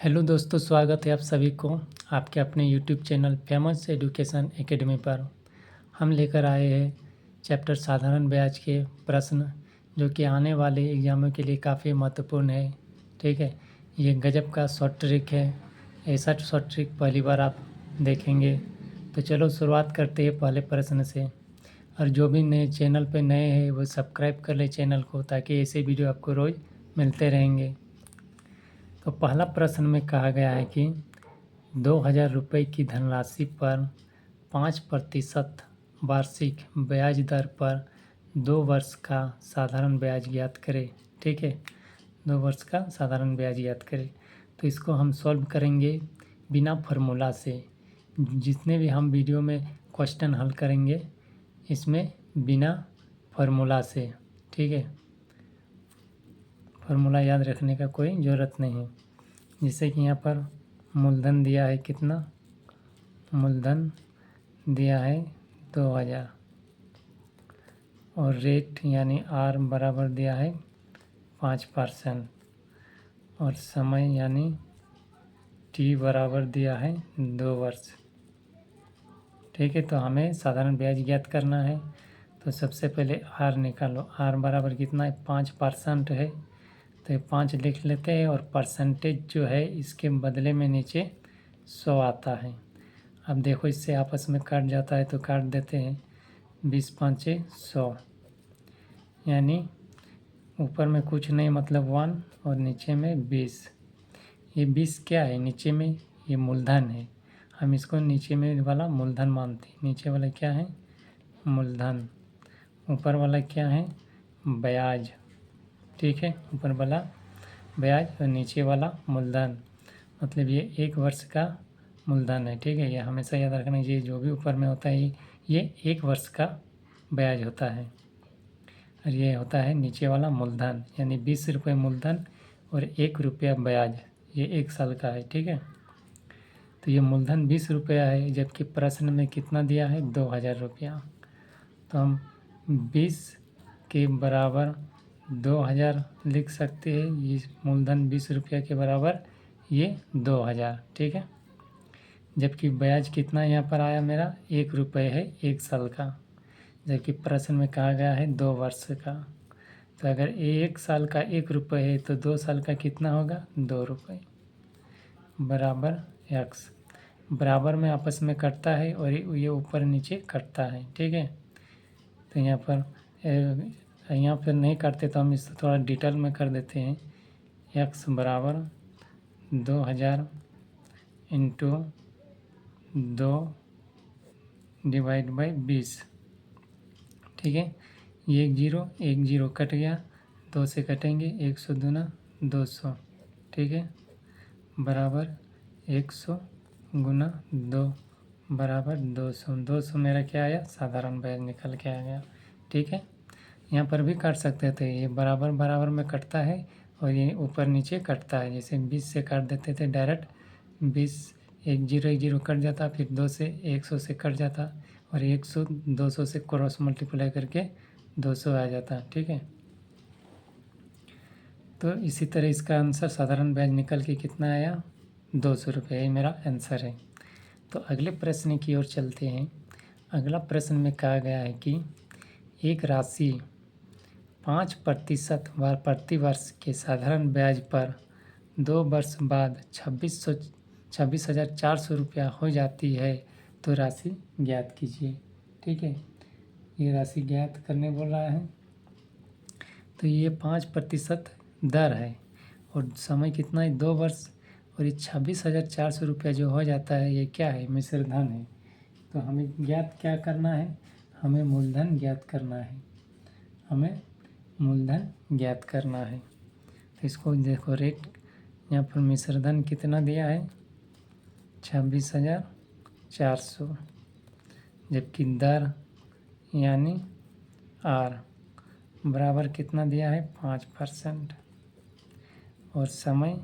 Hello दोस्तों, स्वागत है आप सभी को आपके अपने YouTube channel famous education academy पर। हम लेकर आए हैं चैप्टर साधारण ब्याज के प्रश्न, जो कि आने वाले एग्जामों के लिए काफ़ी महत्वपूर्ण है। ठीक है, ये गजब का शॉर्ट ट्रिक है। ऐसा शॉर्ट ट्रिक पहली बार आप देखेंगे। तो चलो शुरुआत करते हैं पहले प्रश्न से। और जो भी नए चैनल पे नए हैं वो सब्सक्राइब कर ले चैनल को, ताकि ऐसे वीडियो आपको रोज़ मिलते रहेंगे। तो पहला प्रश्न में कहा गया है कि 2000 रुपये की धनराशि पर 5% वार्षिक ब्याज दर पर 2 वर्ष का साधारण ब्याज ज्ञात करें। ठीक है, 2 वर्ष का साधारण ब्याज ज्ञात करें। तो इसको हम सॉल्व करेंगे बिना फार्मूला से। जितने भी हम वीडियो में क्वेश्चन हल करेंगे इसमें बिना फार्मूला से। ठीक है, फार्मूला याद रखने का कोई ज़रूरत नहीं है। जैसे कि यहाँ पर मूलधन दिया है, कितना मूलधन दिया है 2000, और रेट यानी आर बराबर दिया है 5%, और समय यानी टी बराबर दिया है 2 वर्ष। ठीक है, तो हमें साधारण ब्याज ज्ञात करना है। तो सबसे पहले आर निकालो। आर बराबर कितना है, 5% है। तो ये 5 लिख लेते हैं, और परसेंटेज जो है इसके बदले में नीचे 100 आता है। अब देखो इससे आपस में कट जाता है तो काट देते हैं। 20 5 100, यानी ऊपर में कुछ नहीं मतलब 1, और नीचे में 20। ये 20 क्या है, नीचे में ये मूलधन है। हम इसको नीचे में वाला मूलधन मानते हैं। नीचे वाला क्या है, मूलधन। ऊपर वाला क्या है, ब्याज। ठीक है, ऊपर वाला ब्याज और नीचे वाला मूलधन, मतलब ये 1 वर्ष का मूलधन है। ठीक है, ये हमेशा याद रखना। ये जो भी ऊपर में होता है ये 1 वर्ष का ब्याज होता है, और ये होता है नीचे वाला मूलधन, यानी 20 रुपये मूलधन और 1 रुपया ब्याज। ये 1 साल का है। ठीक है, तो ये मूलधन 20 रुपया है, जबकि प्रश्न में कितना दिया है, 2000 रुपया। तो हम 20 के बराबर 2000 लिख सकते हैं। ये मूलधन 20 रुपया के बराबर ये 2000। ठीक है, जबकि ब्याज कितना यहाँ पर आया मेरा, 1 रुपये है 1 साल का, जबकि प्रश्न में कहा गया है 2 वर्ष का। तो अगर 1 साल का 1 रुपये है तो 2 साल का कितना होगा, 2 रुपये बराबर x। बराबर में आपस में कटता है और ये ऊपर नीचे कटता है। ठीक है, तो यहाँ पर नहीं काटते तो हम इसको थोड़ा डिटेल में कर देते हैं। x बराबर 2000 इंटू 2 डिवाइड बाई 20। ठीक है, ये 1 जीरो कट गया, 2 से कटेंगे, 100 दूना 200। ठीक है, बराबर 100 गुना 2 बराबर 200। 200 मेरा क्या आया, साधारण ब्याज निकल के आ गया। ठीक है, यहाँ पर भी काट सकते थे। ये बराबर बराबर में कटता है और ये ऊपर नीचे कटता है। जैसे 20 से काट देते थे डायरेक्ट, 20 1 जीरो कट जाता, फिर 2 से 100 से कट जाता, और 100 200 से क्रॉस मल्टीप्लाई करके 200 आ जाता। ठीक है, तो इसी तरह इसका आंसर साधारण ब्याज निकल के कितना आया, 200 रुपये। ये मेरा आंसर है। तो अगले प्रश्न की ओर चलते हैं। अगला प्रश्न में कहा गया है कि एक राशि 5% प्रति वर्ष के साधारण ब्याज पर 2 वर्ष बाद 26,400 रुपया हो जाती है, तो राशि ज्ञात कीजिए। ठीक है, ये राशि ज्ञात करने बोल रहा है। तो ये 5% दर है, और समय कितना है, 2 वर्ष, और ये 26,400 रुपया जो हो जाता है ये क्या है, मिश्रधन है। तो हमें ज्ञात क्या करना है, हमें मूलधन ज्ञात करना है। हमें मूलधन ज्ञात करना है। तो इसको देखो, रेट यहाँ पर मिश्रधन कितना दिया है, 26,400, जबकि दर यानी आर बराबर कितना दिया है, 5%, और समय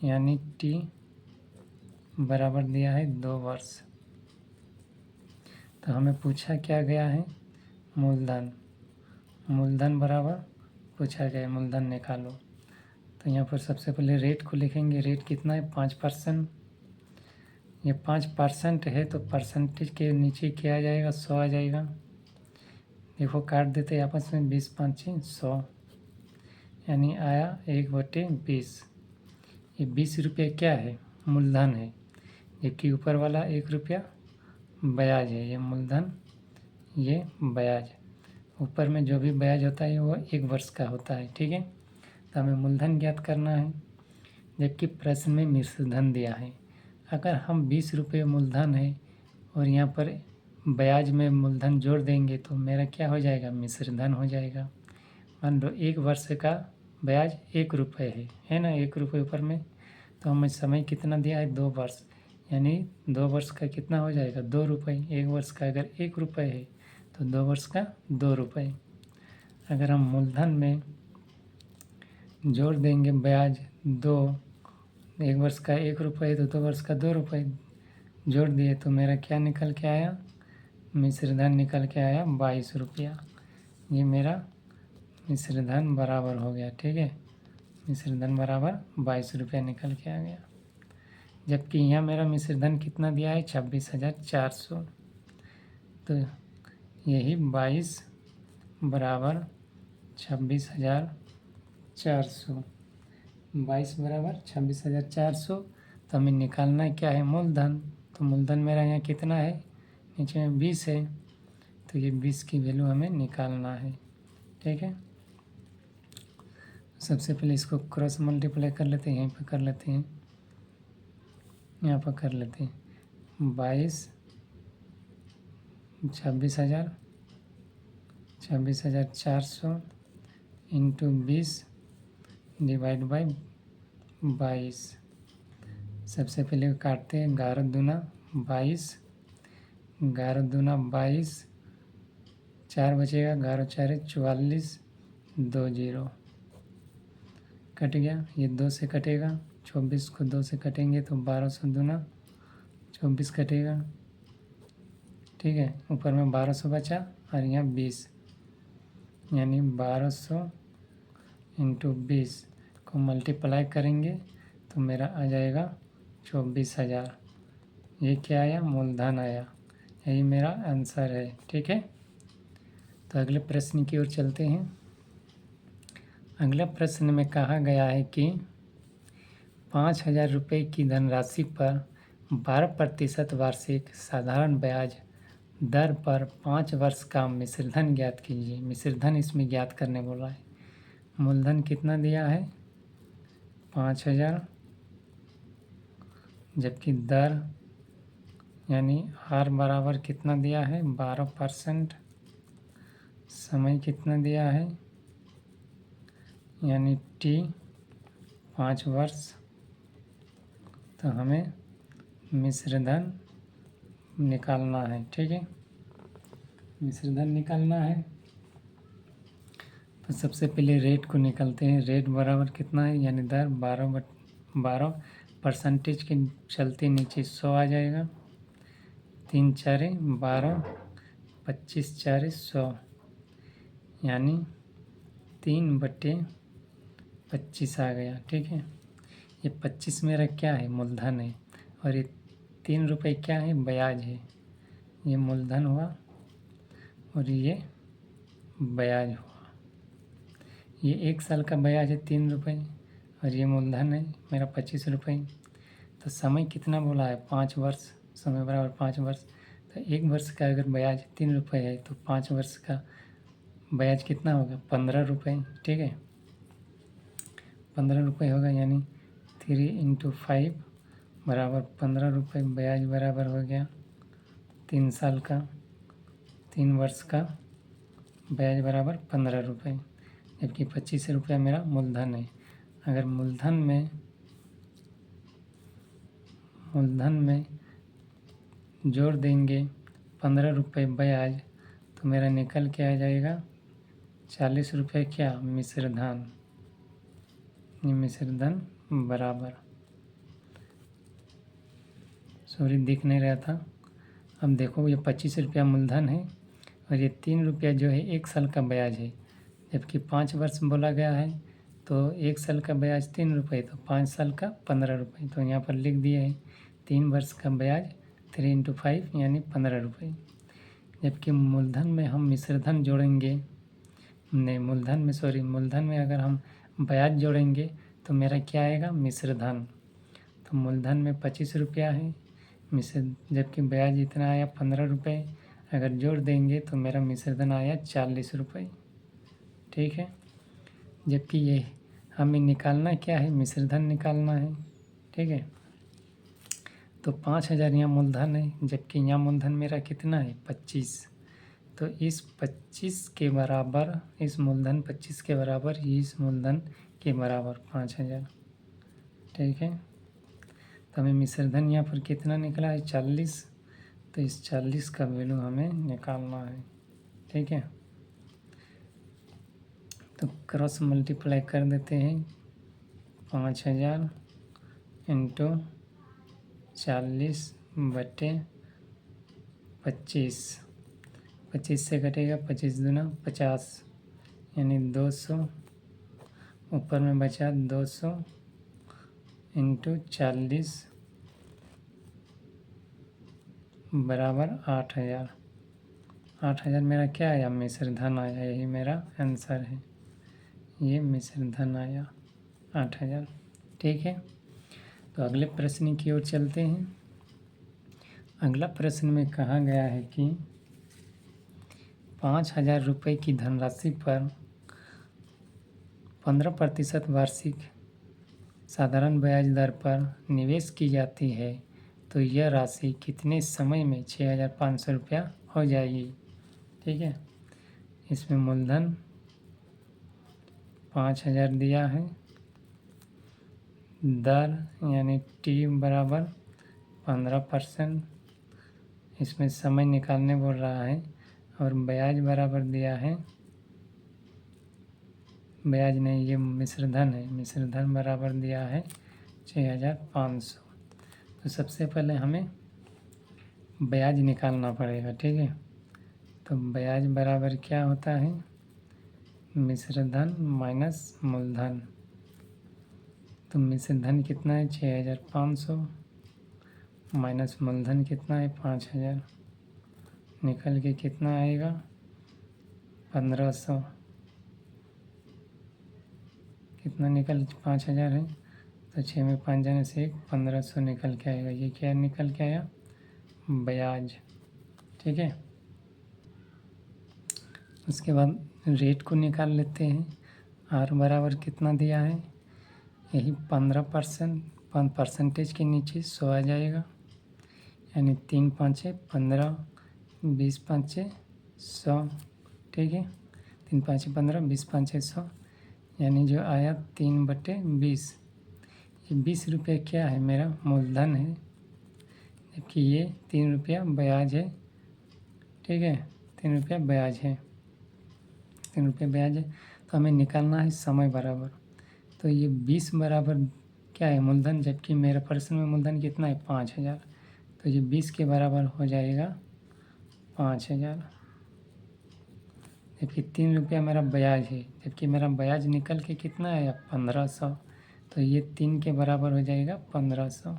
यानी टी बराबर दिया है 2 वर्ष। तो हमें पूछा क्या गया है, मूलधन। मूलधन बराबर पूछा गया, मूलधन निकालो। तो यहाँ पर सबसे पहले रेट को लिखेंगे। रेट कितना है? 5%। ये 5% है तो परसेंटेज के नीचे क्या आ जाएगा? 100 आ जाएगा। देखो काट देते हैं आपस में, 20 5 100, यानी आया 1/20। ये 20 रुपये क्या है? मूलधन है। जबकि ऊपर वाला 1 रुपया ब्याज है। ये मूलधन, ये ब्याज। ऊपर में जो भी ब्याज होता है वो 1 वर्ष का होता है। ठीक है, तो हमें मूलधन ज्ञात करना है, जबकि प्रश्न में मिश्र धन दिया है। अगर हम 20 रुपये मूलधन है और यहाँ पर ब्याज में मूलधन जोड़ देंगे तो मेरा क्या हो जाएगा? मिश्र धन हो जाएगा। मान लो 1 वर्ष का ब्याज 1 रुपये है ना, 1 रुपये ऊपर में। तो हमें समय कितना दिया है? 2 वर्ष, यानी 2 वर्ष का कितना हो जाएगा? 2 रुपये। 1 वर्ष का अगर 1 रुपये है तो 2 वर्ष का 2 रुपये। अगर हम मूलधन में जोड़ देंगे ब्याज 2, 1 वर्ष का 1 रुपये तो 2 वर्ष का 2 रुपये जोड़ दिए तो मेरा क्या निकल के आया? मिश्रधन निकल के आया 22 रुपया। ये मेरा मिश्रधन बराबर हो गया। ठीक है, मिश्रधन बराबर 22 रुपया निकल के आ गया। जबकि यहाँ मेरा मिश्रधन कितना दिया है? 26,400। तो यही 22 बराबर 26,400, 22 बराबर 26,400। तो हमें निकालना क्या है? मूलधन। तो मूलधन मेरा यहाँ कितना है? नीचे में 20 है, तो ये 20 की वैल्यू हमें निकालना है। ठीक है, सबसे पहले इसको क्रॉस मल्टीप्लाई कर लेते हैं। यहीं पर कर लेते हैं, यहाँ पर कर लेते हैं। 22 26,400 इंटू 20 डिवाइड बाई 22। सबसे पहले काटते हैं। 11 दूना 22, 11 दूना 22, 4 बचेगा, 11 4 44, 2 0 कट गया। ये 2 से कटेगा, 24 को 2 से कटेंगे तो 1200 दूना 24 कटेगा। ठीक है, ऊपर में 1200 बचा और यहाँ 20, यानी 1200 इंटू 20 को मल्टीप्लाई करेंगे तो मेरा आ जाएगा 24,000। ये क्या आया? मूलधन आया। यही मेरा आंसर है। ठीक है, तो अगले प्रश्न की ओर चलते हैं। अगले प्रश्न में कहा गया है कि 5,000 रुपये की धनराशि पर 12% वार्षिक साधारण ब्याज दर पर 5 वर्ष का मिश्रधन ज्ञात कीजिए। मिश्रधन इसमें ज्ञात करने बोला है। मूलधन कितना दिया है? 5,000, जबकि दर यानी आर बराबर कितना दिया है? 12%। समय कितना दिया है? यानी टी 5 वर्ष। तो हमें मिश्रधन निकालना है। ठीक है, मिश्रधन निकालना है तो सबसे पहले रेट को निकालते हैं। रेट बराबर कितना है? यानी दर 12 परसेंटेज के चलते नीचे 100 आ जाएगा। 3 4 12, 25 4 100, यानी 3/25 आ गया। ठीक है, ये 25 मेरा क्या है? मूलधन है। और ये 3 रुपये क्या है? ब्याज है। ये मूलधन हुआ और ये ब्याज हुआ। ये 1 साल का ब्याज है 3 रुपये और ये मूलधन है मेरा 25 रुपये। तो समय कितना बोला है? 5 वर्ष। समय बराबर 5 वर्ष। तो 1 वर्ष का अगर ब्याज 3 रुपये है तो 5 वर्ष का ब्याज कितना होगा? 15 रुपये। ठीक है, 15 रुपये होगा, यानी 3 × 5 बराबर 15 रुपये। ब्याज बराबर हो गया 3 साल का, 3 वर्ष का ब्याज बराबर 15 रुपये, जबकि 25 रुपया मेरा मूलधन है। अगर मूलधन में जोड़ देंगे 15 रुपये ब्याज तो मेरा निकल के आ जाएगा 40 रुपये क्या? मिश्रधन। ये मिश्रधन बराबर, सॉरी दिख नहीं रहा था। अब देखो ये 25 रुपया मूलधन है और ये 3 रुपया जो है 1 साल का ब्याज है, जबकि 5 वर्ष बोला गया है तो 1 साल का ब्याज 3 रुपये, तो 5 साल का 15 रुपये। तो यहाँ पर लिख दिए है 3 वर्ष का ब्याज 3 × 5 यानी 15 रुपये। जबकि मूलधन में हम मिश्रधन जोड़ेंगे, नहीं मूलधन में अगर हम ब्याज जोड़ेंगे तो मेरा क्या आएगा, मिश्रधन। तो मूलधन में 25 रुपया है, जबकि ब्याज इतना आया 15 रुपये, अगर जोड़ देंगे तो मेरा मिश्रधन आया 40 रुपये। ठीक है, जबकि ये हमें निकालना क्या है, मिश्रधन निकालना है। ठीक है, तो 5000 यहाँ मूलधन है, जबकि यहाँ मूलधन मेरा कितना है, 25। तो इस 25 के बराबर, इस मूलधन 25 के बराबर, इस मूलधन के बराबर 5000। ठीक है, तो हमें मिश्रधन यहाँ पर कितना निकला है, 40। तो इस 40 का वैल्यू हमें निकालना है। ठीक है, तो क्रॉस मल्टीप्लाई कर देते हैं, 5000 इंटू 40/25। 25 से कटेगा 25 दूना 50 यानी 200, ऊपर में बचा 200 इंटू 40 बराबर 8000। 8000 मेरा क्या आया, मिश्रधन आया, यही मेरा आंसर है, ये मिश्रधन आया 8000। ठीक है, तो अगले प्रश्न की ओर चलते हैं। अगला प्रश्न में कहा गया है कि 5000 रुपये की धनराशि पर 15% वार्षिक साधारण ब्याज दर पर निवेश की जाती है, तो यह राशि कितने समय में 6500 रुपया हो जाएगी। ठीक है, इसमें मूलधन 5000 दिया है, दर यानी टी बराबर 15%, इसमें समय निकालने बोल रहा है, और ब्याज बराबर दिया है, ब्याज नहीं ये मिश्रधन है, मिश्रधन बराबर दिया है 6500। तो सबसे पहले हमें ब्याज निकालना पड़ेगा। ठीक है, तो ब्याज बराबर क्या होता है, मिश्रधन माइनस मूलधन। तो मिश्रधन कितना है, 6500 माइनस मूलधन कितना है, 5000, निकल के कितना आएगा, 1500। कितना निकल, 5000 है, तो 6 में 5 जाने से 1, 1500 निकल के आएगा। ये क्या निकल के आया, ब्याज। ठीक है, उसके बाद रेट को निकाल लेते हैं। आर बराबर कितना दिया है, यही 15%, परसेंटेज के नीचे 100 आ जाएगा, यानी 3 × 5 = 15, 20 × 5 = 100। ठीक है, 3 × 5 = 15, 20 × 5 = 100, यानी जो आया 3/20। ये 20 रुपये क्या है, मेरा मूलधन है, जबकि ये 3 रुपया ब्याज है। ठीक है, 3 रुपया ब्याज है, 3 रुपये ब्याज है। तो हमें निकालना है समय बराबर। तो ये 20 बराबर क्या है, मूलधन, जबकि मेरा प्रश्न में मूलधन कितना है, 5000। तो ये 20 के बराबर हो जाएगा 5000, जबकि 3 रुपया मेरा ब्याज है, जबकि मेरा ब्याज निकल के कितना आया, 1500। तो ये 3 के बराबर हो जाएगा 1500।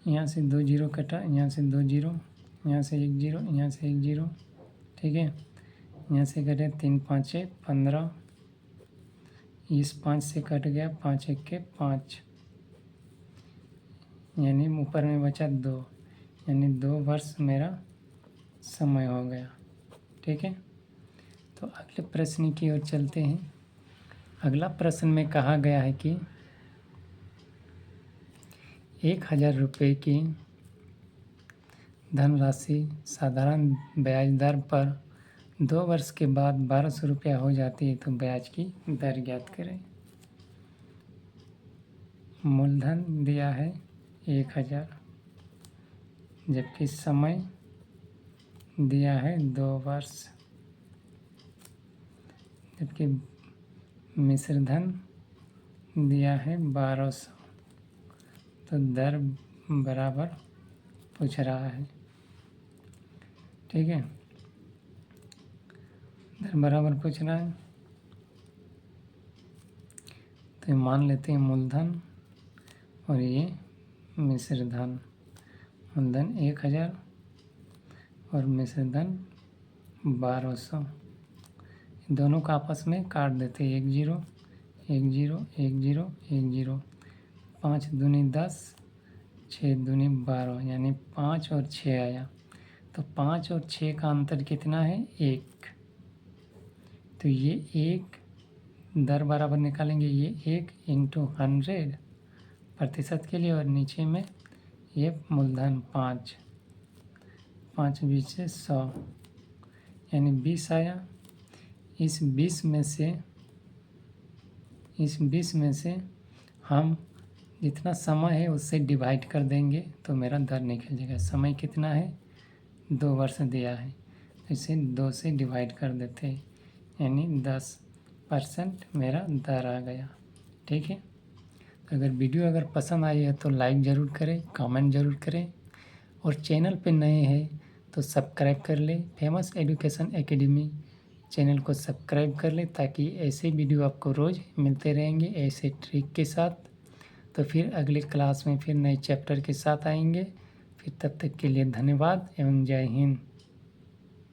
यहाँ से 2 जीरो कटा, यहाँ से 2 जीरो, यहाँ से 1 जीरो, यहाँ से 1 जीरो। ठीक है, यहाँ से कटे 3 × 5 = 15, इस 5 से कट गया, 5 × 1 = 5, यानी ऊपर में बचा 2, यानी 2 वर्ष मेरा समय हो गया। ठीक है, तो अगले प्रश्न की ओर चलते हैं। अगला प्रश्न में कहा गया है कि 1000 रुपये की धनराशि साधारण ब्याज दर पर 2 वर्ष के बाद 1200 रुपया हो जाती है, तो ब्याज की दर ज्ञात करें। मूलधन दिया है 1000, जबकि समय दिया है 2 वर्ष, जबकि मिश्रधन दिया है 1200। तो दर बराबर पूछ रहा है। ठीक है, इधर बराबर पूछ रहा है, तो मान लेते हैं मूलधन और ये मिश्र धन। मूलधन 1000 और मिश्र धन 1200। दोनों का आपस में काट देते हैं, 1 0 1 0 1 0 1 0। 5 दूनी 10, 6 दूनी 12, यानी 5 और 6 आया। तो 5 और 6 का अंतर कितना है? 1। तो ये 1 दर बराबर निकालेंगे, ये 1 × 100 प्रतिशत के लिए, और नीचे में ये मूलधन 5, 5 20 से 100, यानी 20 आया। इस 20 में से हम जितना समय है उससे डिवाइड कर देंगे तो मेरा दर निकल जाएगा। समय कितना है? 2 वर्ष दिया है, तो इसे 2 से डिवाइड कर देते हैं, यानी 10% मेरा दर आ गया। ठीक है, अगर वीडियो अगर पसंद आई है तो लाइक ज़रूर करें, कमेंट ज़रूर करें, और चैनल पे नए हैं तो सब्सक्राइब कर लें। फेमस एजुकेशन एकेडमी चैनल को सब्सक्राइब कर लें, ताकि ऐसे वीडियो आपको रोज़ मिलते रहेंगे ऐसे ट्रिक के साथ। तो फिर अगले क्लास में फिर नए चैप्टर के साथ आएंगे। फिर तब तक के लिए धन्यवाद एवं जय हिंद।